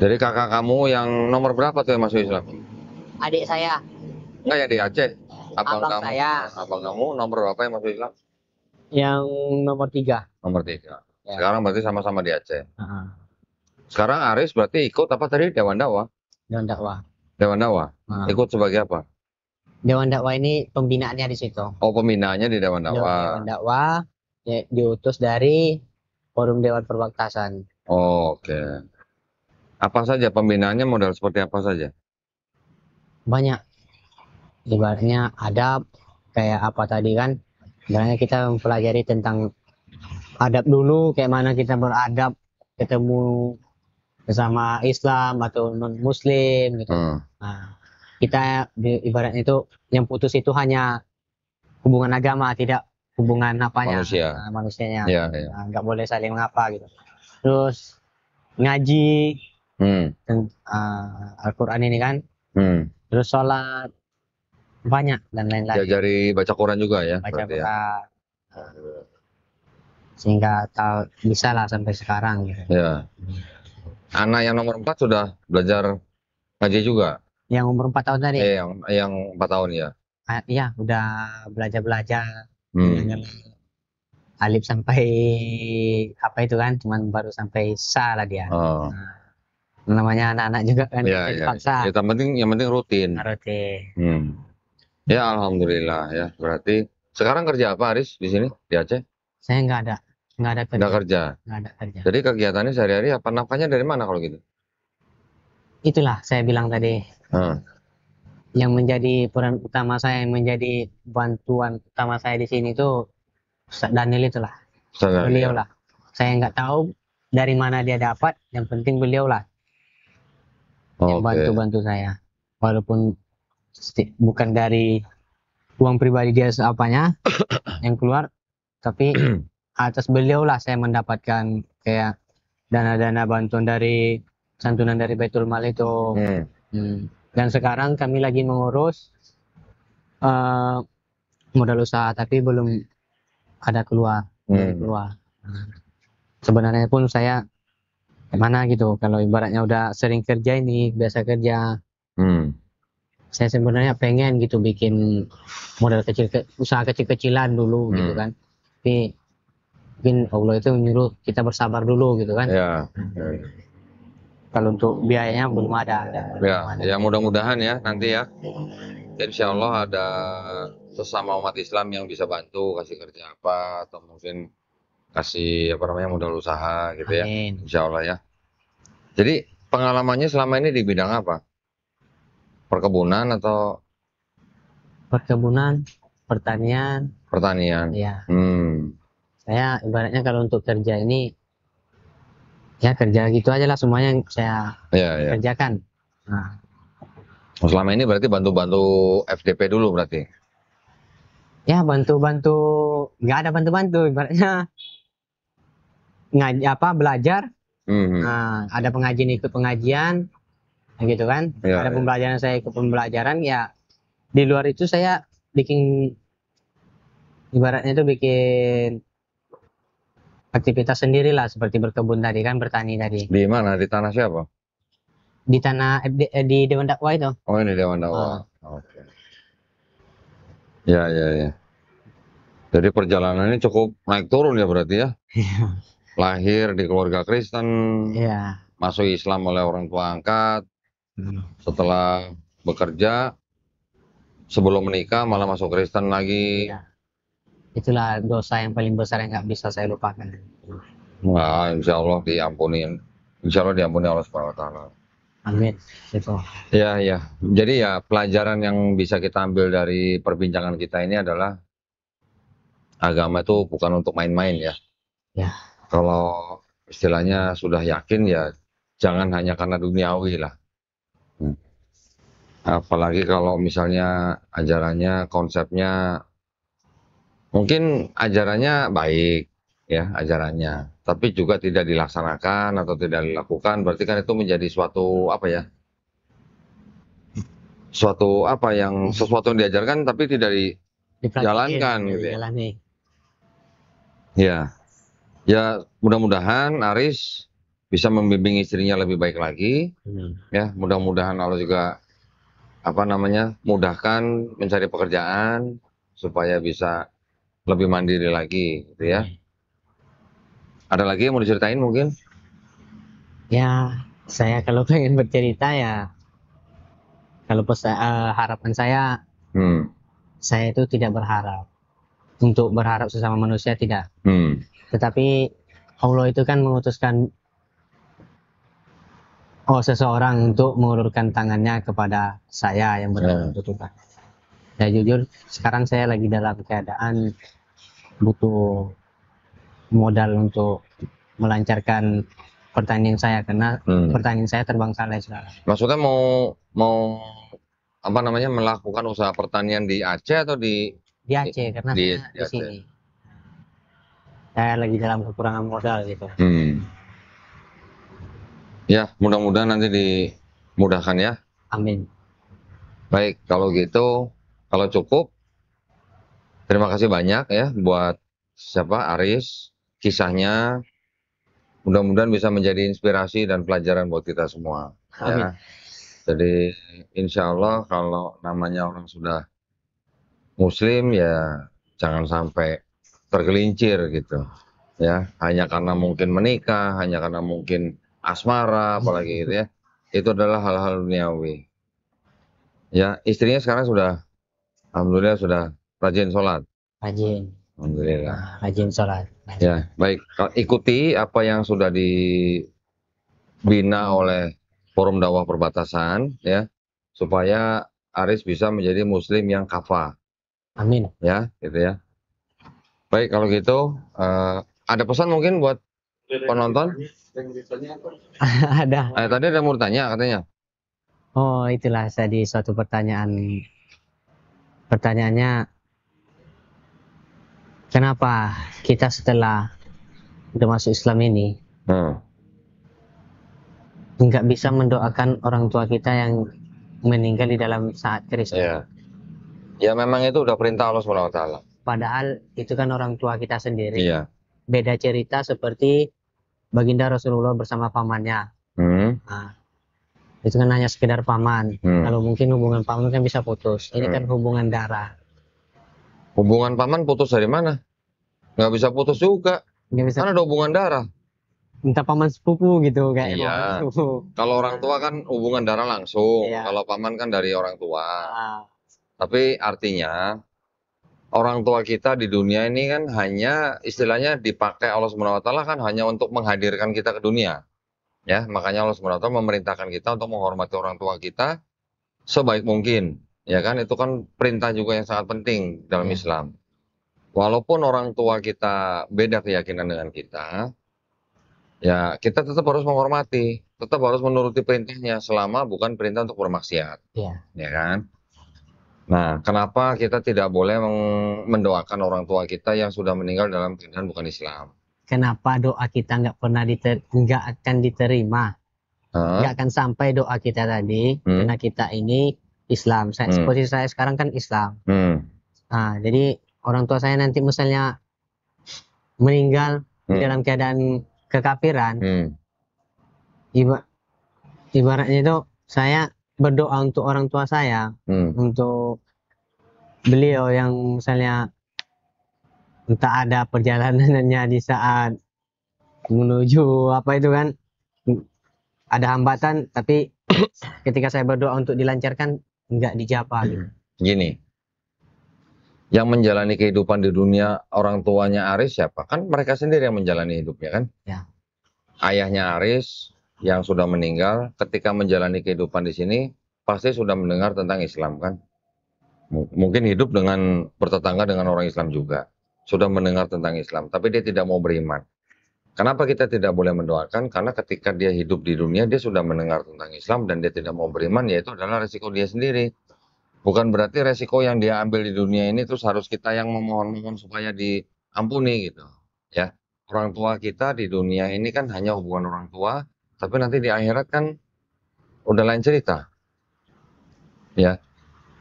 Jadi kakak kamu yang nomor berapa tuh yang masuk Islam?
Adik saya.
Enggak, yang di Aceh.
Abang saya.
Abang kamu nomor berapa yang masuk Islam?
Yang nomor 3.
Nomor 3. Ya. Sekarang berarti sama-sama di Aceh. Sekarang Aris berarti ikut apa tadi? Dewan Dakwah?
Dewan Dakwah.
Dewan Dakwah? Ikut sebagai apa?
Dewan Dakwah ini pembinaannya di situ.
Oh, pembinaannya di Dewan Dakwah.
Dewan Dakwah ya, diutus dari Forum Dewan Perbatasan.
Oke. Apa saja pembinaannya, modal seperti apa saja?
Banyak. Ibaratnya adab, kayak apa tadi kan. Ibaratnya kita mempelajari tentang adab dulu, kayak mana kita beradab ketemu bersama Islam atau non Muslim gitu. Nah, kita ibaratnya itu yang putus itu hanya hubungan agama, tidak hubungan apanya, manusianya. Nah, nggak boleh saling mengapa gitu. Terus ngaji Al-Quran ini kan, terus sholat, banyak dan lain-lain.
Diajari baca Quran juga ya?
Baca Quran. sehingga bisa lah sampai sekarang gitu.
Ya. Anak yang nomor 4 sudah belajar ngaji juga?
Yang umur 4 tahun tadi,
Yang 4 tahun ya?
iya udah belajar
Hmm.
alif sampai apa itu kan, cuman baru sampai sa lah dia.
Oh.
Nah, namanya anak-anak juga kan
Ya,
kita
ya.
dipaksa.
Ya, yang penting rutin.
Aroti.
Hmm. Ya, alhamdulillah ya. Berarti sekarang kerja apa, Aris, di sini di Aceh?
Saya nggak ada
Nggak
kerja,
kerja.
nggak ada kerja.
Jadi kegiatannya sehari-hari apa, nafkahnya dari mana kalau gitu?
Itulah saya bilang tadi,
Hmm.
yang menjadi peran utama saya, yang menjadi bantuan utama saya di sini tuh Ustadz Daniel itulah, beliau
Sehari-hari.
lah. Saya nggak tahu dari mana dia dapat, yang penting beliau lah yang
Oke.
bantu saya. Walaupun bukan dari uang pribadi dia seapanya yang keluar, tapi atas beliau lah saya mendapatkan kayak dana-dana bantuan dari santunan dari Baitul Mal itu. Dan sekarang kami lagi mengurus eh, modal usaha, tapi belum ada keluar, belum keluar. Sebenarnya pun saya kemana gitu, kalau ibaratnya udah sering kerja ini, biasa kerja, saya sebenarnya pengen gitu bikin modal kecil, usaha kecil-kecilan dulu gitu kan. Tapi mungkin Allah itu menyuruh kita bersabar dulu gitu kan.
Ya.
Kalau untuk biayanya belum ada.
Ya, mudah-mudahan ya nanti ya. Insya Allah ada sesama umat Islam yang bisa bantu, kasih kerja apa, atau mungkin kasih apa namanya modal usaha gitu ya.
Amin.
Insya Allah ya. Jadi pengalamannya selama ini di bidang apa? Perkebunan atau
Perkebunan, pertanian,
pertanian?
ya.
Hmm.
Saya ibaratnya kalau untuk kerja ini, ya kerja gitu aja lah semuanya yang saya
Ya.
kerjakan. Nah,
Selama ini berarti bantu-bantu FDP dulu berarti.
ya bantu-bantu, nggak ada bantu-bantu ibaratnya belajar. Nah, ada pengajian ikut pengajian gitu kan,
Ya,
ada pembelajaran saya ikut pembelajaran, ya di luar itu saya bikin, ibaratnya itu bikin aktivitas sendiri lah, seperti berkebun tadi kan, bertani tadi
Di mana? Di tanah siapa?
di tanah di Dewan Dakwah itu.
Oh, ini Dewan Dakwah. Oke. Ya. Jadi perjalanannya cukup naik turun ya berarti ya. Lahir di keluarga Kristen,
Iya.
masuk Islam oleh orang tua angkat, setelah bekerja, sebelum menikah malah masuk Kristen lagi.
Iya. Itulah dosa yang paling besar yang nggak bisa saya lupakan.
Nah, insya Allah diampuni. Insya Allah diampuni Allah Subhanahu Wa Taala.
Amin. Itu.
Ya. Jadi ya pelajaran yang bisa kita ambil dari perbincangan kita ini adalah agama itu bukan untuk main-main ya.
Ya.
Kalau istilahnya sudah yakin ya jangan hanya karena duniawi lah. Apalagi kalau misalnya ajarannya, konsepnya, mungkin ajarannya baik ya ajarannya, tapi juga tidak dilaksanakan atau tidak dilakukan, berarti kan itu menjadi suatu apa ya? Suatu apa yang sesuatu yang diajarkan tapi tidak dijalankan gitu ya. Ya, mudah-mudahan Aris bisa membimbing istrinya lebih baik lagi. Ya, mudah-mudahan Allah juga apa namanya mudahkan mencari pekerjaan supaya bisa lebih mandiri lagi, gitu ya. Ada lagi yang mau diceritain mungkin?
Ya, saya kalau pengen bercerita ya, kalau harapan saya itu tidak berharap untuk berharap sesama manusia, tidak. Tetapi Allah itu kan mengutuskan seseorang untuk mengulurkan tangannya kepada saya yang benar membutuhkan. Ya jujur, sekarang saya lagi dalam keadaan butuh modal untuk melancarkan pertanian saya, karena pertanian saya terbengkalai sekarang.
Maksudnya mau apa namanya melakukan usaha pertanian di Aceh atau di
Aceh, karena saya di sini. Saya lagi dalam kekurangan modal gitu.
Ya, mudah-mudahan nanti dimudahkan ya.
Amin.
Baik, kalau gitu, kalau cukup, terima kasih banyak ya buat siapa Aris kisahnya mudah-mudahan bisa menjadi inspirasi dan pelajaran buat kita semua.
Amin.
Ya. Jadi insya Allah kalau namanya orang sudah Muslim ya jangan sampai tergelincir gitu. Ya, hanya karena mungkin menikah, hanya karena mungkin asmara, apalagi gitu ya. Itu adalah hal-hal duniawi. Ya, istrinya sekarang sudah, alhamdulillah sudah rajin sholat.
Rajin.
Alhamdulillah.
Rajin sholat.
Ya, baik. Ikuti apa yang sudah dibina oleh Forum Dakwah Perbatasan, ya, supaya Aris bisa menjadi Muslim yang kafah,
Amin.
ya, gitu ya. Baik, kalau gitu, ada pesan mungkin buat penonton?
Ada.
Tadi ada mau tanya katanya.
Oh, itulah tadi suatu pertanyaan. Pertanyaannya, kenapa kita setelah udah masuk Islam ini
Hmm.
nggak bisa mendoakan orang tua kita yang meninggal di dalam saat keris?
Ya, ya memang itu udah perintah Allah Subhanahu Wa Taala.
Padahal itu kan orang tua kita sendiri.
Iya.
Beda cerita seperti Baginda Rasulullah bersama pamannya.
Hmm.
Nah, itu kan hanya sekedar paman. Kalau mungkin hubungan paman kan bisa putus. Ini kan hubungan darah.
Hubungan paman putus dari mana? Nggak bisa putus juga.
Nggak bisa.
Kan ada hubungan darah.
Minta paman sepupu gitu kayak
Iya.
paman sepupu.
Kalau orang tua kan hubungan darah langsung.
Iya.
Kalau paman kan dari orang tua.
Ah,
Tapi artinya orang tua kita di dunia ini kan hanya istilahnya dipakai Allah Subhanahu Wa Taala kan hanya untuk menghadirkan kita ke dunia. Ya, makanya Allah Subhanahu Wa Taala memerintahkan kita untuk menghormati orang tua kita sebaik mungkin. Ya kan, itu kan perintah juga yang sangat penting dalam
Iya.
Islam. Walaupun orang tua kita beda keyakinan dengan kita, ya kita tetap harus menghormati, tetap harus menuruti perintahnya selama bukan perintah untuk bermaksiat,
iya.
ya kan? Nah, kenapa kita tidak boleh mendoakan orang tua kita yang sudah meninggal dalam keadaan bukan Islam?
Kenapa doa kita nggak pernah nggak akan diterima?
Hah?
Nggak akan sampai doa kita tadi karena kita ini Islam. Posisi saya sekarang kan Islam. Nah, jadi orang tua saya nanti misalnya meninggal di dalam keadaan kekafiran, ibaratnya itu saya berdoa untuk orang tua saya, untuk beliau yang misalnya entah ada perjalanannya di saat menuju apa itu kan ada hambatan, tapi ketika saya berdoa untuk dilancarkan nggak dijawab gitu.
Gini, yang menjalani kehidupan di dunia orang tuanya Aris siapa? Kan mereka sendiri yang menjalani hidupnya kan?
Ya.
Ayahnya Aris yang sudah meninggal ketika menjalani kehidupan di sini pasti sudah mendengar tentang Islam kan? Mungkin hidup dengan bertetangga dengan orang Islam juga. Sudah mendengar tentang Islam, tapi dia tidak mau beriman. Kenapa kita tidak boleh mendoakan? Karena ketika dia hidup di dunia, dia sudah mendengar tentang Islam dan dia tidak mau beriman, yaitu adalah resiko dia sendiri. Bukan berarti resiko yang dia ambil di dunia ini terus harus kita yang memohon-mohon supaya diampuni gitu. Ya, orang tua kita di dunia ini kan hanya hubungan orang tua, tapi nanti di akhirat kan udah lain cerita. Ya,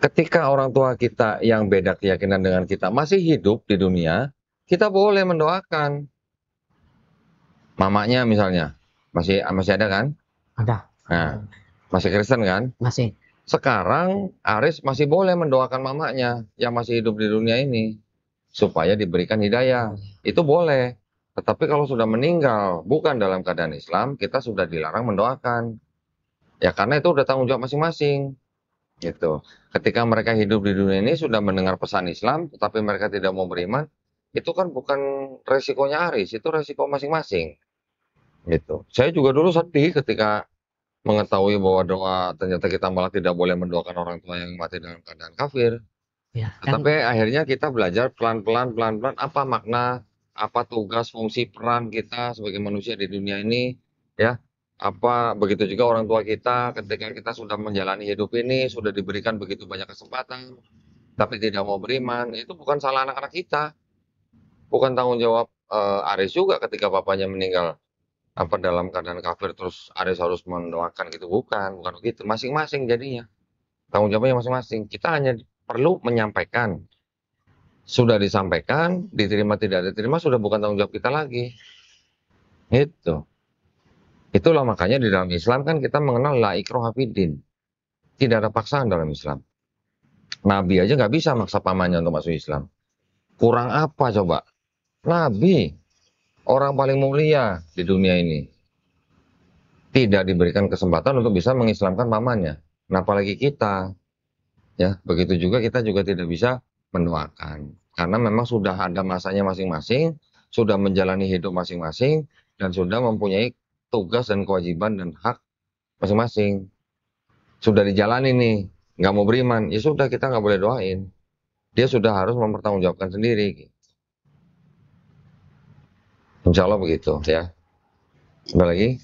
ketika orang tua kita yang beda keyakinan dengan kita masih hidup di dunia, kita boleh mendoakan. Mamanya misalnya, masih ada kan?
Ada.
Nah, masih Kristen kan?
Masih.
Sekarang Aris masih boleh mendoakan mamanya yang masih hidup di dunia ini supaya diberikan hidayah. Itu boleh. Tetapi kalau sudah meninggal bukan dalam keadaan Islam, kita sudah dilarang mendoakan. Ya karena itu udah tanggung jawab masing-masing. Gitu. Ketika mereka hidup di dunia ini sudah mendengar pesan Islam, tetapi mereka tidak mau beriman, itu kan bukan resikonya Aris, itu resiko masing-masing. Gitu. Saya juga dulu sedih ketika mengetahui bahwa doa ternyata kita malah tidak boleh mendoakan orang tua yang mati dalam keadaan kafir.
Ya, kan?
Tapi akhirnya kita belajar pelan-pelan apa makna, apa tugas, fungsi, peran kita sebagai manusia di dunia ini, ya. Apa begitu juga orang tua kita ketika kita sudah menjalani hidup ini, sudah diberikan begitu banyak kesempatan, tapi tidak mau beriman, itu bukan salah anak-anak kita. Bukan tanggung jawab Aris juga ketika papanya meninggal apa dalam keadaan kafir terus Aris harus mendoakan gitu, bukan begitu, masing-masing jadinya tanggung jawabnya masing-masing. Kita hanya perlu menyampaikan sudah disampaikan, diterima tidak diterima sudah bukan tanggung jawab kita lagi. Itu. Itulah makanya di dalam Islam kan kita mengenal la ikraha fiddin. Tidak ada paksaan dalam Islam. Nabi aja nggak bisa maksa pamannya untuk masuk Islam. Kurang apa coba? Nabi, orang paling mulia di dunia ini, tidak diberikan kesempatan untuk bisa mengislamkan pamannya. Nah, apalagi kita, ya begitu juga kita juga tidak bisa mendoakan. Karena memang sudah ada masanya masing-masing, sudah menjalani hidup masing-masing, dan sudah mempunyai tugas dan kewajiban dan hak masing-masing. Sudah dijalani nih, nggak mau beriman, ya sudah kita nggak boleh doain. Dia sudah harus mempertanggungjawabkan sendiri. Insya Allah begitu ya. Ada lagi?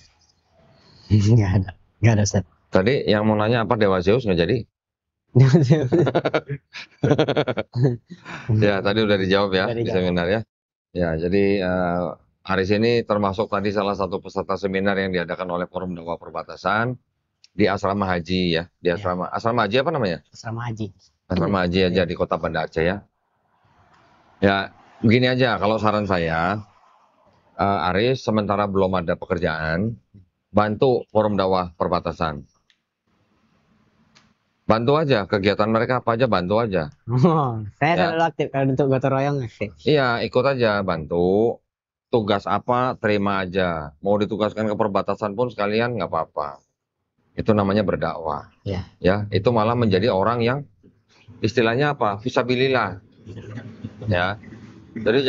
Nggak ada Ustaz.
Tadi yang mau nanya apa Dewa Zeus nggak jadi? Ya tadi udah dijawab ya
Udah
di
dijawab.
seminar ya. Ya jadi Aris ini termasuk tadi salah satu peserta seminar yang diadakan oleh Forum Dakwah Perbatasan di Asrama Haji ya. Di Asrama Haji apa namanya?
Asrama haji.
Asrama Haji aja di Kota Banda Aceh ya. Ya begini aja kalau saran saya, Aris sementara belum ada pekerjaan, bantu Forum Dakwah Perbatasan. Bantu aja kegiatan mereka apa aja, bantu aja.
Oh, saya
Ya.
selalu aktif kalau untuk gotong royong aktif.
Iya, ikut aja, bantu. Tugas apa, terima aja. Mau ditugaskan ke perbatasan pun sekalian nggak apa-apa. Itu namanya berdakwah.
Ya.
Ya, itu malah menjadi orang yang istilahnya apa? Fisabilillah. Ya. Jadi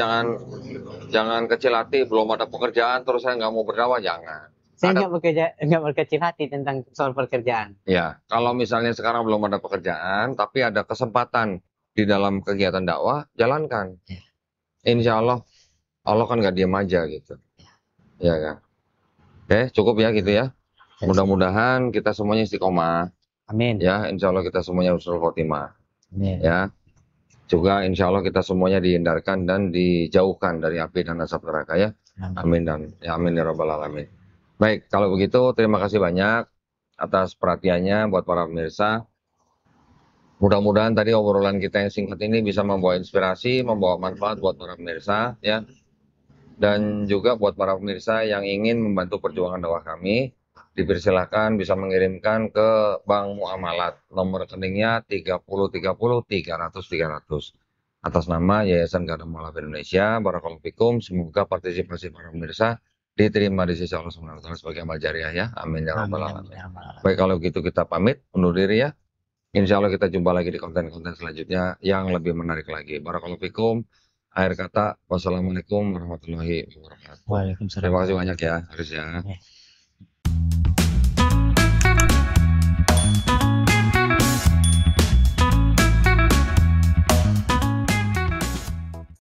jangan kecil hati, belum ada pekerjaan terus saya nggak mau berdakwah, jangan.
Saya nggak berkecil hati tentang soal pekerjaan.
Ya, kalau misalnya sekarang belum ada pekerjaan, tapi ada kesempatan di dalam kegiatan dakwah, jalankan.
Ya.
Insya Allah, Allah kan nggak diam aja gitu. Ya kan. Oke, cukup ya gitu ya. Mudah-mudahan kita semuanya istiqomah.
Amin.
Ya, insya Allah kita semuanya husnul khotimah.
Amin.
Ya, juga insya Allah kita semuanya dihindarkan dan dijauhkan dari api dan asap neraka ya. Amin dan ya amin ya rabbal alamin. Baik, kalau begitu terima kasih banyak atas perhatiannya buat para pemirsa. Mudah-mudahan tadi obrolan kita yang singkat ini bisa membawa inspirasi, membawa manfaat buat para pemirsa ya. Dan juga buat para pemirsa yang ingin membantu perjuangan dakwah kami, dipersilakan bisa mengirimkan ke Bank Muamalat. Nomor rekeningnya 3030 300 300 atas nama Yayasan Garda Mualaf Indonesia. Barakallahu fikum. Semoga partisipasi para pemirsa diterima di sisi Allah Subhanahu wa taala sebagai amal jariah ya. Amin ya rabbal alamin. Baik, kalau gitu kita pamit undur diri ya. Insya Allah kita jumpa lagi di konten-konten selanjutnya yang lebih menarik lagi. Barakallahu fikum. Akhir kata, wassalamualaikum warahmatullahi wabarakatuh.
Waalaikumsalam.
Terima kasih banyak ya, Haris ya.